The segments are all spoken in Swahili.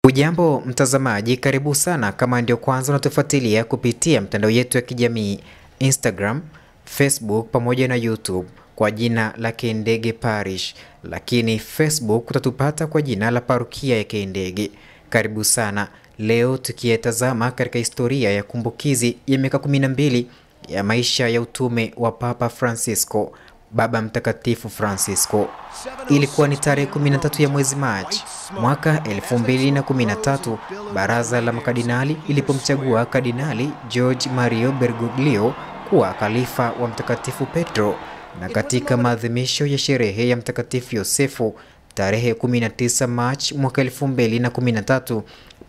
Ujambo mtazamaji, karibu sana kama ndio kwanza unatufuatilia kupitia mtandao yetu ya kijamii Instagram, Facebook pamoja na YouTube kwa jina la Kendege Parish, lakini Facebook utatupata kwa jina la Parokia ya Kendege. Karibu sana. Leo tukiyatazama katika historia ya kumbukizi ya miaka 12 ya maisha ya utume wa Papa Francisco, Baba Mtakatifu Francisco. Ilikuwa ni tarehe 13 ya mwezi Machi mwaka 2013, baraza la makardinali ilipomchagua Kardinali Jorge Mario Bergoglio kuwa khalifa wa Mtakatifu Petro, na katika maadhimisho ya sherehe ya Mtakatifu Yosefu tarehe 19 Machi mwaka 2013,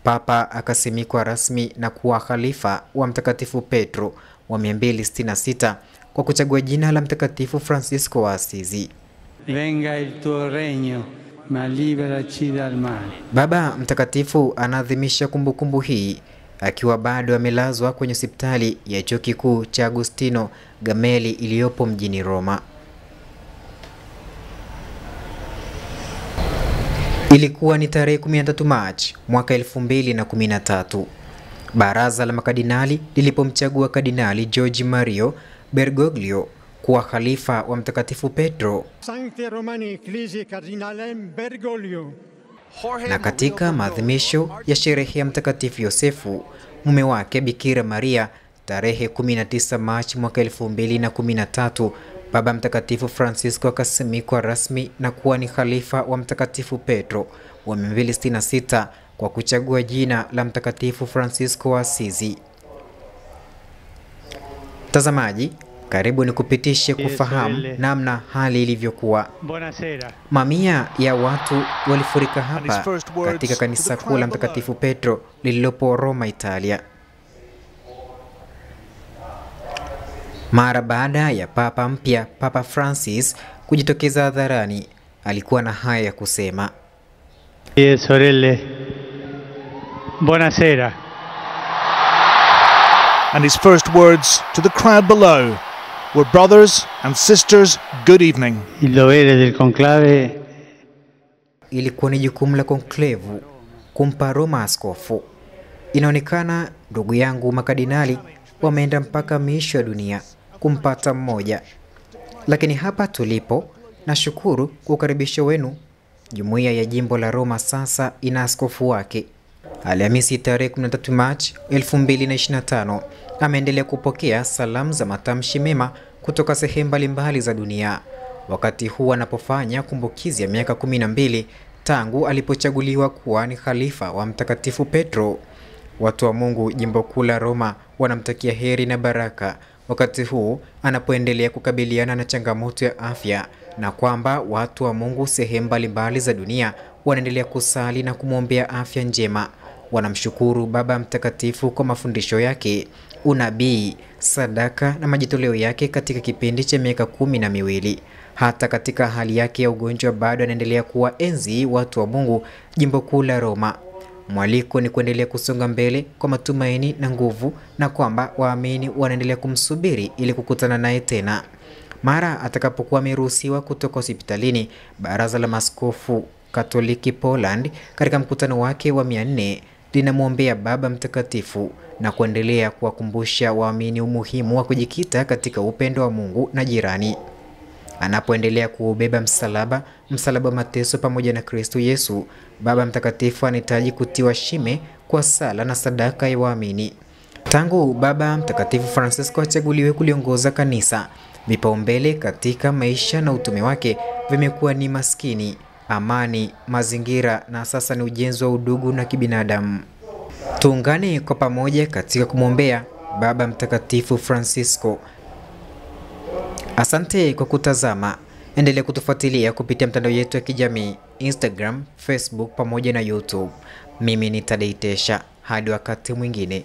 Papa akasimikwa rasmi na kuwa khalifa wa Mtakatifu Petro wa 266 kwa kuchagua jina la Mtakatifu Francisco wa Asizi. Venga il tuo regno, ma liberaci dal male. Baba Mtakatifu anaadhimisha kumbukumbu hii akiwa bado amelazwa kwenye hospitali ya Chuo Kikuu cha Agostino Gemelli iliyopo mjini Roma. Ilikuwa ni tarehe 13 Machi mwaka 2013. Baraza la makardinali lilipomchagua Kardinali Jorge Mario Bergoglio kuwa khalifa wa Mtakatifu Petro. Na katika maadhimisho ya sherehe ya Mtakatifu Yosefu, mume wake Bikira Maria, tarehe 19 Machi mwaka 2013, Baba Mtakatifu Francisco akasimikwa rasmi na kuwa ni khalifa wa Mtakatifu Petro wa 266 kwa kuchagua jina la Mtakatifu Francisco wa Asizi. Mtazamaji, karibu nikupitishe kufahamu namna hali ilivyokuwa. Mamia ya watu walifurika hapa katika kanisa kuu la Mtakatifu Petro lililopo Roma, Italia. Mara baada ya Papa mpya, Papa Francis, kujitokeza hadharani, alikuwa na haya ya kusema. Sorelle, buonasera. And his first words to the crowd below were, brothers and sisters, good evening. Il dovere del conclave. Ilikuwa ni jukumu la konklevu kumpa Roma askofu. Inaonekana ndugu yangu makardinali wameenda mpaka miisho ya dunia kumpata mmoja. Lakini hapa tulipo, nashukuru kwa ukaribisho wenu. Jumuiya ya jimbo la Roma sasa ina askofu wake. Alhamisi tarehe 13 Machi 2025 ameendelea kupokea salamu za matamshi mema kutoka sehemu mbalimbali za dunia, wakati huu anapofanya kumbukizi ya miaka 12 tangu alipochaguliwa kuwa ni khalifa wa Mtakatifu Petro. Watu wa Mungu jimbo kuu la Roma wanamtakia heri na baraka wakati huu anapoendelea kukabiliana na changamoto ya afya, na kwamba watu wa Mungu sehemu mbalimbali za dunia wanaendelea kusali na kumwombea afya njema. Wanamshukuru Baba Mtakatifu kwa mafundisho yake, unabii, sadaka na majitoleo yake katika kipindi cha miaka 12. Hata katika hali yake ya ugonjwa bado anaendelea kuwa enzi watu wa Mungu jimbo kuu la Roma. Mwaliko ni kuendelea kusonga mbele kwa matumaini na nguvu, na kwamba waamini wanaendelea kumsubiri ili kukutana naye tena mara atakapokuwa ameruhusiwa kutoka hospitalini. Baraza la Maaskofu Katoliki Poland katika mkutano wake wa 400 linamwombea Baba Mtakatifu na kuendelea kuwakumbusha waamini umuhimu wa kujikita katika upendo wa Mungu na jirani. Anapoendelea kuubeba msalaba wa mateso pamoja na Kristo Yesu, Baba Mtakatifu anahitaji kutiwa shime kwa sala na sadaka ya waamini. Tangu Baba Mtakatifu Francisco achaguliwe kuliongoza kanisa, vipaumbele katika maisha na utume wake vimekuwa ni maskini, amani, mazingira na sasa ni ujenzi wa udugu na kibinadamu. Tuungane kwa pamoja katika kumwombea Baba Mtakatifu Francisco. Asante kwa kutazama. Endelea kutufuatilia kupitia mtandao yetu ya kijamii Instagram, Facebook pamoja na YouTube. Mimi ni Tadei Tesha. Hadi wakati mwingine.